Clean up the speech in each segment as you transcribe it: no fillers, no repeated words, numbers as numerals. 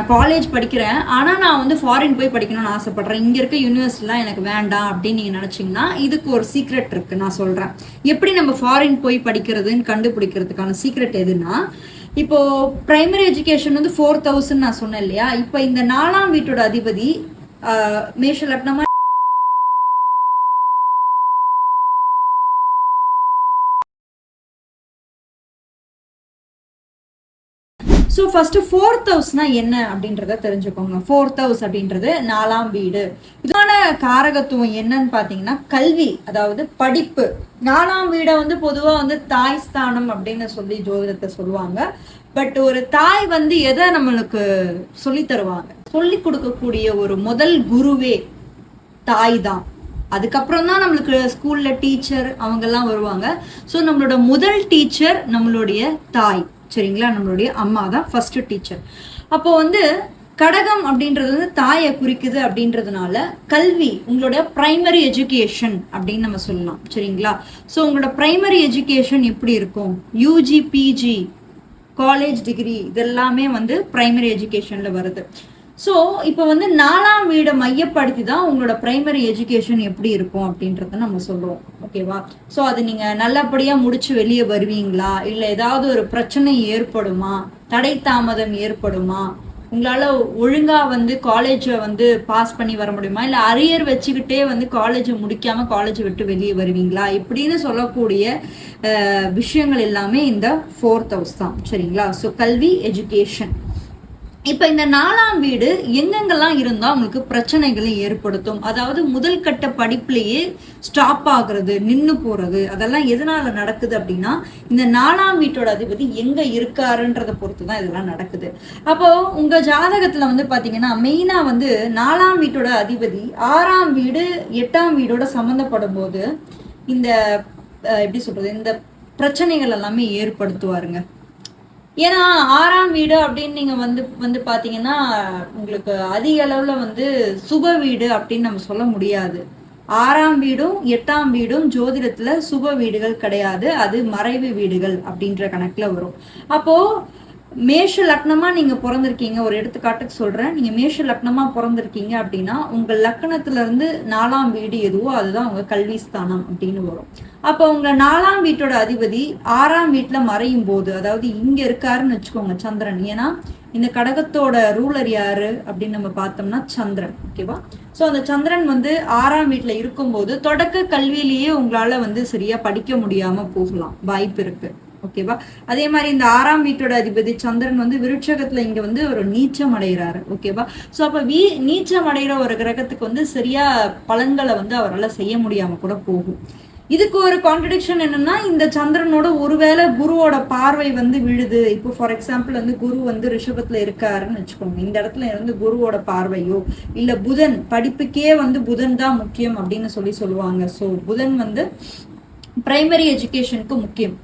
நான் காலேஜ் படிக்கிறேன் ஆனால் நான் வந்து ஃபாரின் போய் படிக்கணும்னு ஆசைப்படுறேன், இங்கே இருக்க யூனிவர்சிட்டிலாம் எனக்கு வேண்டாம் அப்படின்னு நீங்கள் நினச்சிங்கன்னா இதுக்கு ஒரு சீக்ரெட் இருக்குது. நான் சொல்கிறேன் எப்படி நம்ம ஃபாரின் போய் படிக்கிறதுன்னு கண்டுபிடிக்கிறதுக்கான சீக்ரெட் எதுன்னா, இப்போ பிரைமரி எஜுகேஷன் வந்து 4000 நான் சொன்னேன் இல்லையா. இப்போ இந்த 4ஆம் வீட்டோட அதிபதி மேஷ லக்னமா ஸோ ஃபர்ஸ்ட் 4th ஹவுஸ்னா என்ன அப்படின்றத தெரிஞ்சுக்கோங்க. 4th ஹவுஸ் அப்படின்றது 4ஆம் வீடு. இதான காரகத்துவம் என்னன்னு பார்த்தீங்கன்னா கல்வி, அதாவது படிப்பு. 4ஆம் வீடை வந்து பொதுவாக வந்து தாய் ஸ்தானம் அப்படின்னு சொல்லி ஜோதிடத்தை சொல்லுவாங்க. பட் ஒரு தாய் வந்து எதை நம்மளுக்கு சொல்லி தருவாங்க, சொல்லி கொடுக்கக்கூடிய ஒரு முதல் குருவே தாய் தான். அதுக்கப்புறம் தான் நம்மளுக்கு ஸ்கூல்ல டீச்சர் அவங்கெல்லாம் வருவாங்க. ஸோ நம்மளோட முதல் டீச்சர் நம்மளுடைய தாய், சரிங்களா? நம்மளுடைய அம்மா தான் ஃபர்ஸ்ட் டீச்சர். அப்போ வந்து கடகம் அப்படின்றது வந்து தாயை குறிக்குது அப்படின்றதுனால கல்வி, உங்களோட பிரைமரி எஜுகேஷன் அப்படின்னு நம்ம சொல்லலாம், சரிங்களா? ஸோ உங்களோட பிரைமரி எஜுகேஷன் எப்படி இருக்கும், யூஜி பிஜி காலேஜ் டிகிரி இதெல்லாமே வந்து பிரைமரி எஜுகேஷன்ல வருது. ஸோ இப்போ வந்து 4ஆம் வீடை மையப்படுத்தி தான் உங்களோட பிரைமரி எஜுகேஷன் எப்படி இருக்கும் அப்படின்றத நம்ம சொல்லுவோம், ஓகேவா? ஸோ அது நீங்கள் நல்லபடியாக முடிச்சு வெளியே வருவீங்களா, இல்லை ஏதாவது ஒரு பிரச்சனை ஏற்படுமா, தடை தாமதம் ஏற்படுமா, உங்களால் ஒழுங்காக வந்து காலேஜை வந்து பாஸ் பண்ணி வர முடியுமா, இல்லை அரியர் வச்சுக்கிட்டே வந்து காலேஜை முடிக்காமல் காலேஜை விட்டு வெளியே வருவீங்களா, இப்படின்னு சொல்லக்கூடிய விஷயங்கள் எல்லாமே இந்த 4th ஹவுஸ் தான், சரிங்களா? ஸோ கல்வி, எஜுகேஷன். இப்போ இந்த 4ஆம் வீடு எங்கெங்கெல்லாம் இருந்தால் உங்களுக்கு பிரச்சனைகளை ஏற்படுத்தும், அதாவது முதல் கட்ட படிப்புலேயே ஸ்டாப் ஆகுறது, நின்று போகிறது, அதெல்லாம் எதனால நடக்குது அப்படின்னா இந்த 4ஆம் வீட்டோட அதிபதி எங்கே இருக்காருன்றதை பொறுத்து தான் இதெல்லாம் நடக்குது. அப்போ உங்கள் ஜாதகத்தில் வந்து பார்த்தீங்கன்னா மெயினாக வந்து 4ஆம் வீட்டோட அதிபதி 6ஆம் வீடு 8ஆம் வீடோட சம்மந்தப்படும் போது இந்த எப்படி சொல்கிறது, இந்த பிரச்சனைகள் எல்லாமே ஏற்படுத்துவாருங்க. ஏன்னா 6ஆம் வீடு அப்படின்னு நீங்கள் வந்து பார்த்தீங்கன்னா உங்களுக்கு அதிக அளவில் வந்து சுப வீடு அப்படின்னு நம்ம சொல்ல முடியாது. 6ஆம் வீடும் 8ஆம் வீடும் ஜோதிடத்தில் சுப வீடுகள் கிடையாது, அது மறைவு வீடுகள் அப்படின்ற கணக்கில் வரும். அப்போது மேஷ லக்னமாக நீங்கள் பிறந்திருக்கீங்க, ஒரு எடுத்துக்காட்டுக்கு சொல்கிறேன், நீங்கள் மேஷ லக்னமாக பிறந்திருக்கீங்க அப்படின்னா உங்கள் லக்னத்துலேருந்து 4ஆம் வீடு எதுவோ அதுதான் உங்கள் கல்வி ஸ்தானம் அப்படின்னு வரும். அப்போ உங்கள் 4ஆம் வீட்டோட அதிபதி 6ஆம் வீட்டில் மறையும் போது, அதாவது இங்கே இருக்காருன்னு வச்சுக்கோங்க சந்திரன், ஏன்னா இந்த கடகத்தோட ரூலர் யாரு அப்படின்னு நம்ம பார்த்தோம்னா சந்திரன், ஓகேவா? ஸோ அந்த சந்திரன் வந்து 6ஆம் வீட்டில் இருக்கும்போது தொடக்க கல்வியிலேயே உங்களால் வந்து சரியாக படிக்க முடியாமல் போகலாம், வாய்ப்பு இருக்குது, ஓகேவா? அதே மாதிரி இந்த 6ஆம் வீட்டோட அதிபதி சந்திரன் வந்து விருட்சகத்துல இங்க வந்து ஒரு நீச்சம் அடைகிறாரு, ஓகேவா? ஸோ அப்ப நீச்சம் அடைகிற ஒரு கிரகத்துக்கு வந்து சரியா பலன்களை வந்து அவரால் செய்ய முடியாம கூட போகும். இதுக்கு ஒரு கான்ட்ரடிக்ஷன் என்னன்னா, இந்த சந்திரனோட ஒருவேளை குருவோட பார்வை வந்து விழுது. இப்போ ஃபார் எக்ஸாம்பிள் வந்து குரு வந்து ரிஷபத்துல இருக்காருன்னு வச்சுக்கோங்க, இந்த இடத்துல இருந்து குருவோட பார்வையோ இல்ல புதன், படிப்புக்கே வந்து புதன் தான் முக்கியம் அப்படின்னு சொல்லுவாங்க. ஸோ புதன் வந்து பிரைமரி எஜுகேஷனுக்கு முக்கியம்,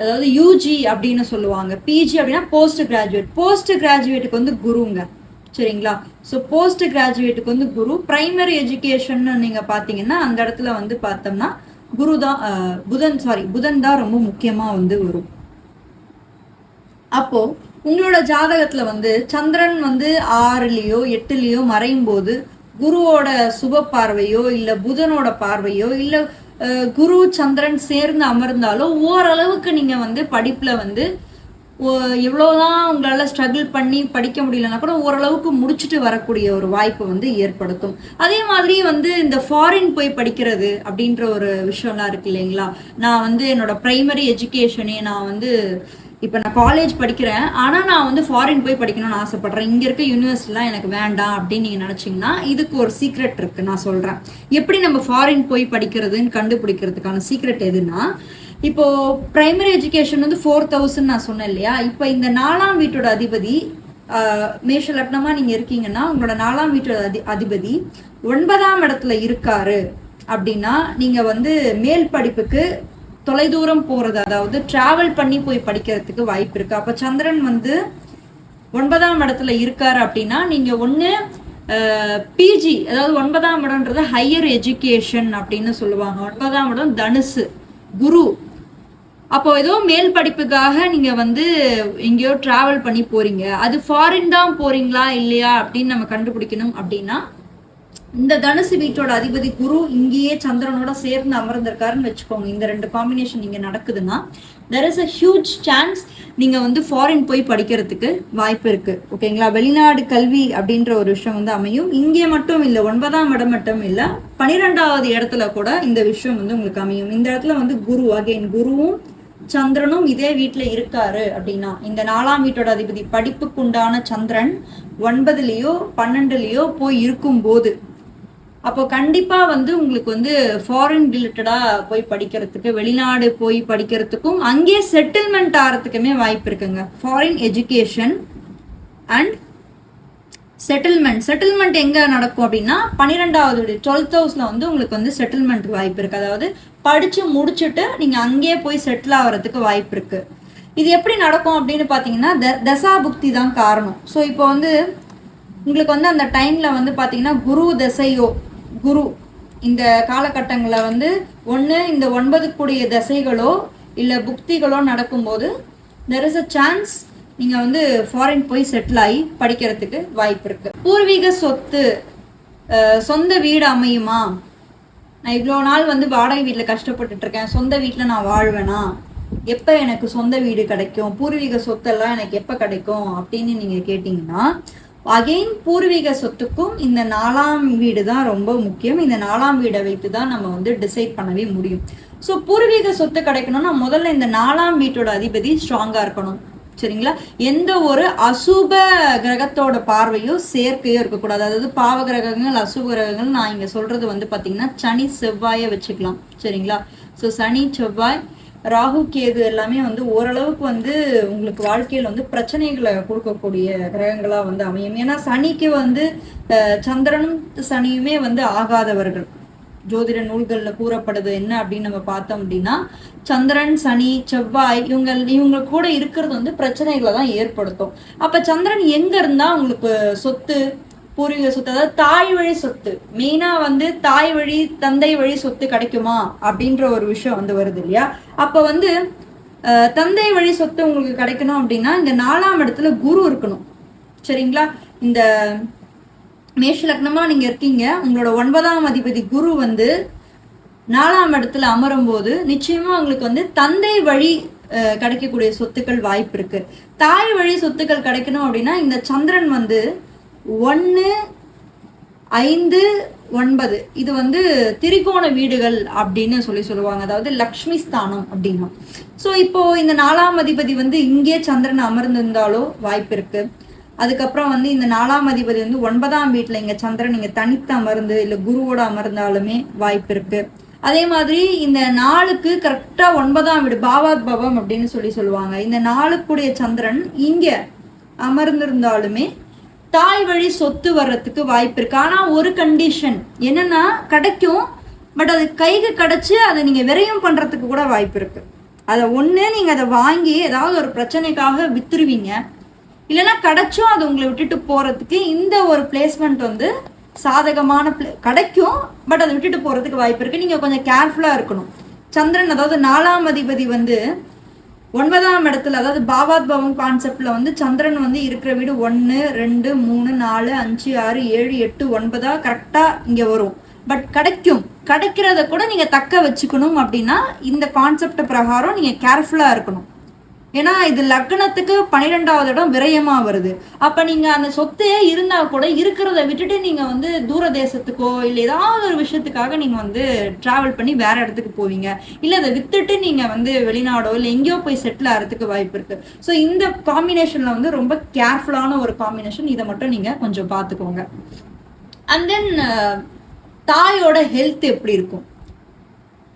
அதாவது யூஜி அப்படின்னு சொல்லுவாங்க, பிஜி அப்படின்னா போஸ்ட் கிராஜுவேட்டுக்கு வந்து குருங்க, சரிங்களா? ஸோ போஸ்ட் கிராஜுவேட்டுக்கு வந்து குரு. பிரைமரி எஜுகேஷன் நீங்கள் பார்த்தீங்கன்னா அந்த இடத்துல வந்து பார்த்தோம்னா குரு தான், புதன் தான் ரொம்ப முக்கியமாக வந்து வரும். அப்போ உங்களோட ஜாதகத்தில் வந்து சந்திரன் வந்து 6லயோ 8லயோ மறையும் போது குருவோட சுப பார்வையோ இல்லை புதனோட பார்வையோ இல்லை குரு சந்திரன் சேர்ந்து அமர்ந்தாலும் ஓரளவுக்கு நீங்கள் வந்து படிப்பில் வந்து எவ்வளோதான் உங்களால் ஸ்ட்ரகிள் பண்ணி படிக்க முடியலன்னா கூட ஓரளவுக்கு முடிச்சுட்டு வரக்கூடிய ஒரு வாய்ப்பு வந்து ஏற்படுத்தும். அதே மாதிரி வந்து இந்த ஃபாரின் போய் படிக்கிறது அப்படின்ற ஒரு விஷயம்லாம் இருக்கு இல்லைங்களா. நான் வந்து என்னோட பிரைமரி எஜுகேஷனே நான் வந்து இப்போ நான் காலேஜ் படிக்கிறேன் ஆனால் நான் வந்து ஃபாரின் போய் படிக்கணும்னு ஆசைப்படுறேன், இங்கே இருக்க யூனிவர்சிட்டிலாம் எனக்கு வேண்டாம் அப்படின்னு நீங்கள் நினச்சிங்கன்னா இதுக்கு ஒரு சீக்ரெட் இருக்குது. நான் சொல்கிறேன் எப்படி நம்ம ஃபாரின் போய் படிக்கிறதுன்னு கண்டுபிடிக்கிறதுக்கான சீக்ரெட் எதுன்னா, இப்போ பிரைமரி எஜுகேஷன் வந்து 4000 நான் சொன்னேன் இல்லையா. இப்போ இந்த 4ஆம் வீட்டோட அதிபதி மேஷ லக்னமாக நீங்கள் இருக்கீங்கன்னா உங்களோட 4ஆம் வீட்டோட அதிபதி 9ஆம் இடத்துல இருக்காரு அப்படின்னா நீங்கள் வந்து மேல் படிப்புக்கு தொலைதூரம் போகிறது, அதாவது டிராவல் பண்ணி போய் படிக்கிறதுக்கு வாய்ப்பு இருக்குது. அப்போ சந்திரன் வந்து 9ஆம் இடத்துல இருக்காரு அப்படின்னா நீங்கள் ஒன்று பிஜி, அதாவது 9ஆம் இடம்ன்றது ஹையர் எஜுகேஷன் அப்படின்னு சொல்லுவாங்க. 9ஆம் இடம் தனுசு, குரு. அப்போ ஏதோ மேல் படிப்புக்காக நீங்க வந்து எங்கேயோ டிராவல் பண்ணி போறீங்க, அது ஃபாரின் தான் போறீங்களா இல்லையா அப்படின்னு நம்ம கண்டுபிடிக்கணும். அப்படின்னா இந்த தனுசு வீட்டோட அதிபதி குரு இங்கேயே சந்திரனோட சேர்ந்து அமர்ந்திருக்காருன்னு வச்சுக்கோங்க. இந்த 2 காம்பினேஷன் இங்க நடக்குதுன்னா there is a huge chance நீங்க வந்து ஃபாரின் போய் படிக்கிறதுக்கு வாய்ப்பு இருக்கு. ஓகேங்களா? வெளிநாடு கல்வி அப்படின்ற ஒரு விஷயம் வந்து அமையும். இங்கே மட்டும் இல்லை, 9ஆம் இடம் மட்டும் இல்லை, 12வது இடத்துல கூட இந்த விஷயம் வந்து உங்களுக்கு அமையும். இந்த இடத்துல வந்து குரு, அகைன் குருவும் சந்திரனும் இதே வீட்டுல இருக்காரு அப்படின்னா, இந்த 4ஆம் வீட்டோட அதிபதி படிப்புக்குண்டான சந்திரன் 9லயோ 12லயோ போய் இருக்கும் போது, அப்போ கண்டிப்பா வந்து உங்களுக்கு வந்து ஃபாரின் ரிலேட்டடா போய் படிக்கிறதுக்கு, வெளிநாடு போய் படிக்கிறதுக்கும் அங்கே செட்டில்மெண்ட் ஆகிறதுக்குமே வாய்ப்பு இருக்குங்க. ஃபாரின் எஜுகேஷன் அண்ட் செட்டில்மெண்ட் எங்க நடக்கும் அப்படின்னா 12வது 12th ஹவுஸ்ல வந்து உங்களுக்கு வந்து செட்டில்மெண்ட் வாய்ப்பு இருக்கு. அதாவது படிச்சு முடிச்சுட்டு நீங்க அங்கேயே போய் செட்டில் ஆகிறதுக்கு வாய்ப்பு இருக்கு. இது எப்படி நடக்கும் அப்படின்னு பாத்தீங்கன்னா தசா புக்தி தான் காரணம். ஸோ இப்போ வந்து உங்களுக்கு வந்து அந்த டைம்ல வந்து பாத்தீங்கன்னா குரு தசையோ, குரு இந்த காலகட்டங்களில் வந்து ஒன்று இந்த 9 கூடிய தசைகளோ இல்லை புக்திகளோ நடக்கும்போது there is a chance நீங்க வந்து ஃபாரின் போய் செட்டில் ஆகி படிக்கிறதுக்கு வாய்ப்பு இருக்கு. பூர்வீக சொத்து, சொந்த வீடு அமையுமா? நான் இவ்வளோ நாள் வந்து வாடகை வீட்டில் கஷ்டப்பட்டுட்டு இருக்கேன், சொந்த வீட்டில் நான் வாழ்வேனா, எப்போ எனக்கு சொந்த வீடு கிடைக்கும், பூர்வீக சொத்தெல்லாம் எனக்கு எப்போ கிடைக்கும் அப்படின்னு நீங்க கேட்டீங்கன்னா, அகெயின் பூர்வீக சொத்துக்கும் இந்த 4ஆம் வீடு தான் ரொம்ப முக்கியம். இந்த 4ஆம் வீடை வைத்து தான் நம்ம வந்து டிசைட் பண்ணவே முடியும். ஸோ பூர்வீக சொத்து கிடைக்கணும்னா முதல்ல இந்த 4ஆம் வீட்டோட அதிபதி ஸ்ட்ராங்கா இருக்கணும். சரிங்களா? எந்த ஒரு அசுப கிரகத்தோட பார்வையோ சேர்க்கையோ இருக்கக்கூடாது. அதாவது பாவ கிரகங்கள், அசுப கிரகங்கள், நான் இங்க சொல்றது வந்து பாத்தீங்கன்னா சனி செவ்வாயை வச்சுக்கலாம். சரிங்களா? ஸோ சனி செவ்வாய் ராகு கேது எல்லாமே வந்து ஓரளவுக்கு வந்து உங்களுக்கு வாழ்க்கையில் வந்து பிரச்சனைகளை கொடுக்கக்கூடிய கிரகங்களா வந்து அமையும். ஏன்னா சனிக்கு வந்து சந்திரனும் சனியுமே வந்து ஆகாதவர்கள். ஜோதிட நூல்கள்ல கூறப்படுது என்ன அப்படின்னு நம்ம பார்த்தோம் அப்படின்னா, சந்திரன் சனி செவ்வாய் இவங்க கூட இருக்கிறது வந்து பிரச்சனைகளை தான் ஏற்படுத்தும். அப்ப சந்திரன் எங்க இருந்தா உங்களுக்கு சொத்து, பூர்வீக சொத்து, அதாவது தாய் வழி சொத்து, மெயினா வந்து தாய் வழி தந்தை வழி சொத்து கிடைக்குமா அப்படின்ற ஒரு விஷயம் வந்து வருது இல்லையா? அப்ப வந்து தந்தை வழி சொத்து உங்களுக்கு கிடைக்கணும் அப்படின்னா இந்த 4ஆம் இடத்துல குரு இருக்கணும். சரிங்களா? இந்த மேஷ லக்னமா நீங்க இருக்கீங்க, உங்களோட 9ஆம் அதிபதி குரு வந்து 4ஆம் இடத்துல அமரும் போது நிச்சயமா உங்களுக்கு வந்து தந்தை வழி கிடைக்கக்கூடிய சொத்துக்கள் வாய்ப்பு இருக்கு. தாய் வழி சொத்துக்கள் கிடைக்கணும் அப்படின்னா இந்த சந்திரன் வந்து 1, 5, 9 இது வந்து திரிகோண வீடுகள் அப்படின்னு சொல்லுவாங்க. அதாவது லக்ஷ்மி ஸ்தானம் அப்படின்னா. ஸோ இப்போ இந்த 4ஆம் அதிபதி வந்து இங்கே சந்திரன் அமர்ந்திருந்தாலோ வாய்ப்பு இருக்கு. அதுக்கப்புறம் வந்து இந்த 4ஆம் அதிபதி வந்து 9ஆம் வீட்டுல இங்க சந்திரன் நீங்க தனித்து அமர்ந்து இல்ல குருவோட அமர்ந்தாலுமே வாய்ப்பு இருக்கு. அதே மாதிரி இந்த 4க்கு கரெக்டா 9ஆம் வீடு பாவாத் பவம் அப்படின்னு சொல்லுவாங்க. இந்த 4க்குடைய சந்திரன் இங்க அமர்ந்திருந்தாலுமே தாய் வழி சொத்து வர்றதுக்கு வாய்ப்பு இருக்கு. ஆனா ஒரு கண்டிஷன் என்னன்னா, கிடைக்கும், பட் அது கைக்கு கிடைச்சு அதை நீங்க விரயம் பண்றதுக்கு கூட வாய்ப்பு இருக்கு. அதை ஒண்ணு நீங்க அதை வாங்கி ஏதாவது ஒரு பிரச்சனைக்காக வித்துருவீங்க, இல்லைன்னா கிடைச்சும் அது உங்களை விட்டுட்டு போறதுக்கு இந்த ஒரு பிளேஸ்மெண்ட் வந்து சாதகமான கிடைக்கும், பட் அதை விட்டுட்டு போறதுக்கு வாய்ப்பு இருக்கு. நீங்க கொஞ்சம் கேர்ஃபுல்லா இருக்கணும். சந்திரன் அதாவது 4ஆம் அதிபதி வந்து 9ஆம் இடத்துல, அதாவது பாவாத் பவம் கான்செப்ட்ல வந்து சந்திரன் வந்து இருக்கிற வீடு 1, 2, 3, 4, 5, 6, 7, 8, 9 கரெக்டா இங்க வரும். பட் கிடைக்கிறத கூட நீங்க தக்க வச்சுக்கணும். அப்படின்னா இந்த கான்செப்ட் பிரகாரம் நீங்க கேர்ஃபுல்லா இருக்கணும். ஏன்னா இது லக்னத்துக்கு 12வது இடம் விரயமா வருது. அப்ப நீங்க அந்த சொத்தையே இருந்தா கூட இருக்கிறத விட்டுட்டு நீங்க வந்து தூர தேசத்துக்கோ இல்ல ஏதாவது ஒரு விஷயத்துக்காக நீங்க வந்து டிராவல் பண்ணி வேற இடத்துக்கு போவீங்க, இல்ல அதை வித்துட்டு நீங்க வந்து வெளிநாடோ இல்ல எங்கேயோ போய் செட்டில் ஆகிறதுக்கு வாய்ப்பு இருக்கு. ஸோ இந்த காம்பினேஷன்ல வந்து ரொம்ப கேர்ஃபுல்லான ஒரு காம்பினேஷன். இதை மட்டும் நீங்க கொஞ்சம் பார்த்துக்கோங்க. அண்ட் தென் தாயோட ஹெல்த் எப்படி இருக்கும்?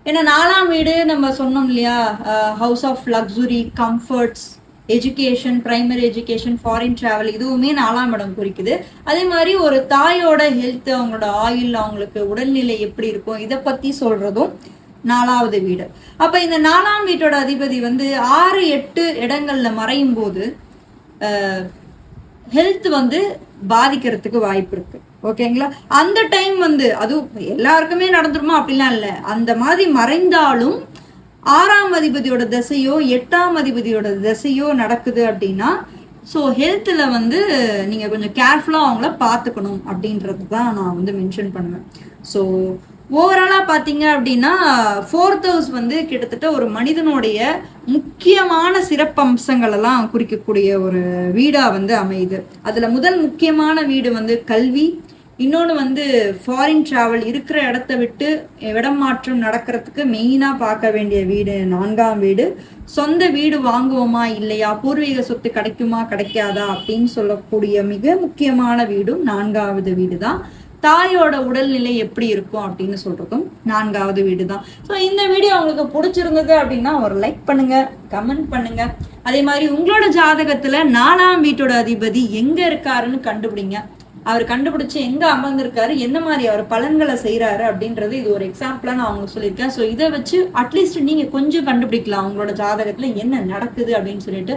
ஏன்னா 4ஆம் வீடு நம்ம சொன்னோம் இல்லையா, house of luxury, comforts, education, primary education, foreign travel, இதுவுமே 4ஆம் இடம் குறிக்குது. அதே மாதிரி ஒரு தாயோட ஹெல்த், அவங்களோட ஆயுள், அவங்களுக்கு உடல்நிலை எப்படி இருக்கும், இதை பத்தி சொல்றதும் 4வது வீடு. அப்ப இந்த 4ஆம் வீட்டோட அதிபதி வந்து 6, 8 இடங்கள்ல மறையும் போது ஹெல்த் வந்து பாதிக்கிறதுக்கு வாய்ப்பு இருக்கு. ஓகேங்களா? அந்த டைம் வந்து அதுவும் எல்லாருக்குமே நடந்துருமா அப்படிலாம் இல்லை, அந்த மாதிரி மறைந்தாலும் 6ஆம் அதிபதியோட திசையோ 8ஆம் அதிபதியோட திசையோ நடக்குது அப்படின்னா ஸோ ஹெல்த்தில் வந்து நீங்கள் கொஞ்சம் கேர்ஃபுல்லாக அவங்கள பார்த்துக்கணும் அப்படின்றது தான் நான் வந்து மென்ஷன் பண்ணுவேன். ஸோ ஓவராலாக பார்த்தீங்க அப்படின்னா 4th ஹவுஸ் வந்து கிட்டத்தட்ட ஒரு மனிதனுடைய முக்கியமான சிறப்பம்சங்கள் எல்லாம் குறிக்கக்கூடிய ஒரு வீடாக வந்து அமையுது. அதில் முதல் முக்கியமான வீடு வந்து கல்வி, இன்னொன்று வந்து ஃபாரின் ட்ராவல், இருக்கிற இடத்த விட்டு இடம் மாற்றம் நடக்கிறதுக்கு மெயினாக பார்க்க வேண்டிய வீடு 4ஆம் வீடு. சொந்த வீடு வாங்குவோமா இல்லையா, பூர்வீக சொத்து கிடைக்குமா கிடைக்காதா அப்படின்னு சொல்லக்கூடிய மிக முக்கியமான வீடும் 4வது வீடு தான். தாயோட உடல்நிலை எப்படி இருக்கும் அப்படின்னு சொல்றதும் 4வது வீடு தான். ஸோ இந்த வீடியோ உங்களுக்கு பிடிச்சிருந்தது அப்படின்னா ஒரு லைக் பண்ணுங்க, கமெண்ட் பண்ணுங்க. அதே மாதிரி உங்களோட ஜாதகத்துல 4ஆம் வீட்டோட அதிபதி எங்க இருக்காருன்னு கண்டுபிடிங்க. அவர் கண்டுபிடிச்சு எங்க அமர்ந்திருக்காரு, என்ன மாதிரி அவர் பலன்களை செய்யறாரு அப்படின்றது இது ஒரு எக்ஸாம்பிளா நான் அவங்களுக்கு சொல்லியிருக்கேன். ஸோ இதை வச்சு அட்லீஸ்ட் நீங்க கொஞ்சம் கண்டுபிடிக்கலாம் அவங்களோட ஜாதகத்துல என்ன நடக்குது அப்படின்னு சொல்லிட்டு.